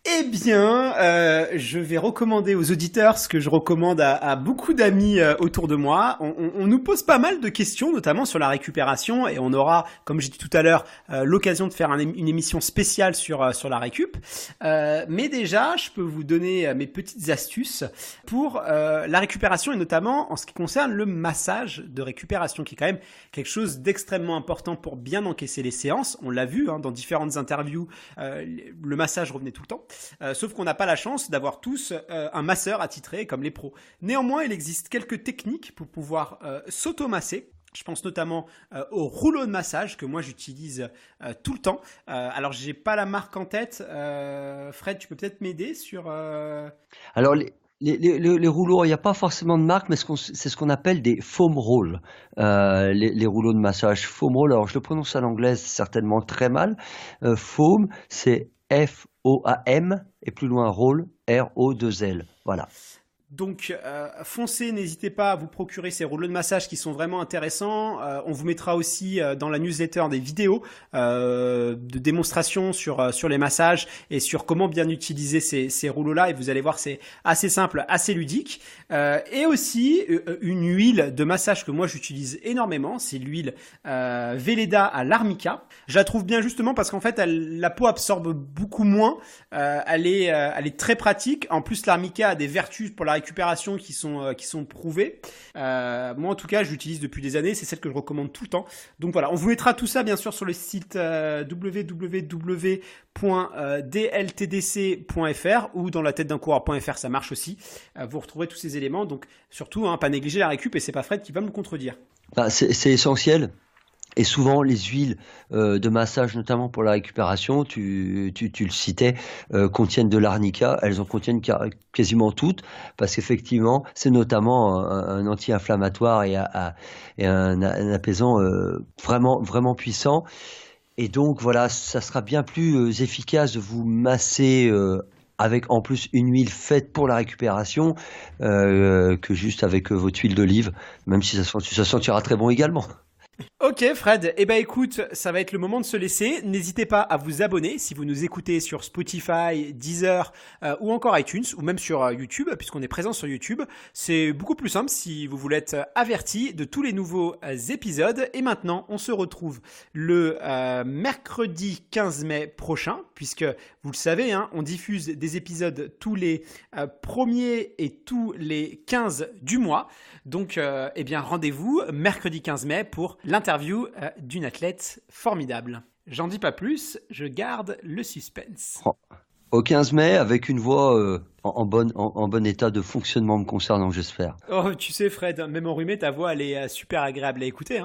Eh bien, je vais recommander aux auditeurs ce que je recommande à beaucoup d'amis autour de moi. On nous pose pas mal de questions, notamment sur la récupération, et on aura, comme j'ai dit tout à l'heure, l'occasion de faire une émission spéciale sur la récup. Mais déjà, je peux vous donner mes petites astuces pour la récupération, et notamment en ce qui concerne le massage de récupération, qui est quand même quelque chose d'extrêmement important pour bien encaisser les séances. On l'a vu dans différentes interviews, le massage revenait tout le temps. Sauf qu'on n'a pas la chance d'avoir tous un masseur attitré comme les pros. Néanmoins, il existe quelques techniques pour pouvoir s'automasser. Je pense notamment au rouleau de massage que moi j'utilise tout le temps. Alors, j'ai pas la marque en tête. Fred, tu peux peut-être m'aider sur... Alors, les rouleaux, il n'y a pas forcément de marque, mais c'est ce qu'on appelle des foam rolls. Les rouleaux de massage foam roll, alors je le prononce à l'anglaise certainement très mal. Foam, c'est F-O-A-M et plus loin roll, R-O-2-L. Voilà. Donc, foncez, n'hésitez pas à vous procurer ces rouleaux de massage qui sont vraiment intéressants. On vous mettra aussi dans la newsletter des vidéos de démonstration sur les massages et sur comment bien utiliser ces rouleaux-là. Et vous allez voir, c'est assez simple, assez ludique. Et aussi, une huile de massage que moi j'utilise énormément, c'est l'huile Velleda à l'armica. Je la trouve bien justement parce qu'en fait, la peau absorbe beaucoup moins. Elle est très pratique. En plus, l'armica a des vertus pour la récupération qui sont prouvées. Moi, en tout cas, je l'utilise depuis des années. C'est celle que je recommande tout le temps. Donc voilà, on vous mettra tout ça, bien sûr, sur le site www.dltdc.fr ou dans la tête d'un coureur.fr, ça marche aussi. Vous retrouverez tous ces éléments. Donc surtout, pas négliger la récup et c'est pas Fred qui va me contredire. C'est essentiel. Et souvent, les huiles de massage, notamment pour la récupération, tu le citais, contiennent de l'arnica. Elles en contiennent quasiment toutes, parce qu'effectivement, c'est notamment un anti-inflammatoire et un apaisant vraiment, vraiment puissant. Et donc, voilà, ça sera bien plus efficace de vous masser avec en plus une huile faite pour la récupération que juste avec votre huile d'olive, même si ça sentira très bon également. Ok Fred, écoute, ça va être le moment de se laisser. N'hésitez pas à vous abonner si vous nous écoutez sur Spotify, Deezer ou encore iTunes ou même sur YouTube puisqu'on est présent sur YouTube. C'est beaucoup plus simple si vous voulez être averti de tous les nouveaux épisodes. Et maintenant, on se retrouve le mercredi 15 mai prochain puisque vous le savez, on diffuse des épisodes tous les premiers et tous les 15 du mois. Donc, rendez-vous mercredi 15 mai pour l'interview d'une athlète formidable. J'en dis pas plus, je garde le suspense. Au 15 mai, avec une voix en bon état de fonctionnement me concernant, j'espère. Oh, tu sais Fred, même enrhumé, ta voix elle est super agréable à écouter.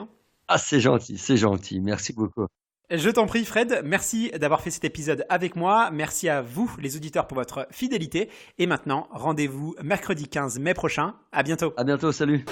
Ah, c'est gentil, merci beaucoup. Je t'en prie Fred, merci d'avoir fait cet épisode avec moi, merci à vous les auditeurs pour votre fidélité et maintenant rendez-vous mercredi 15 mai prochain, à bientôt. À bientôt, salut.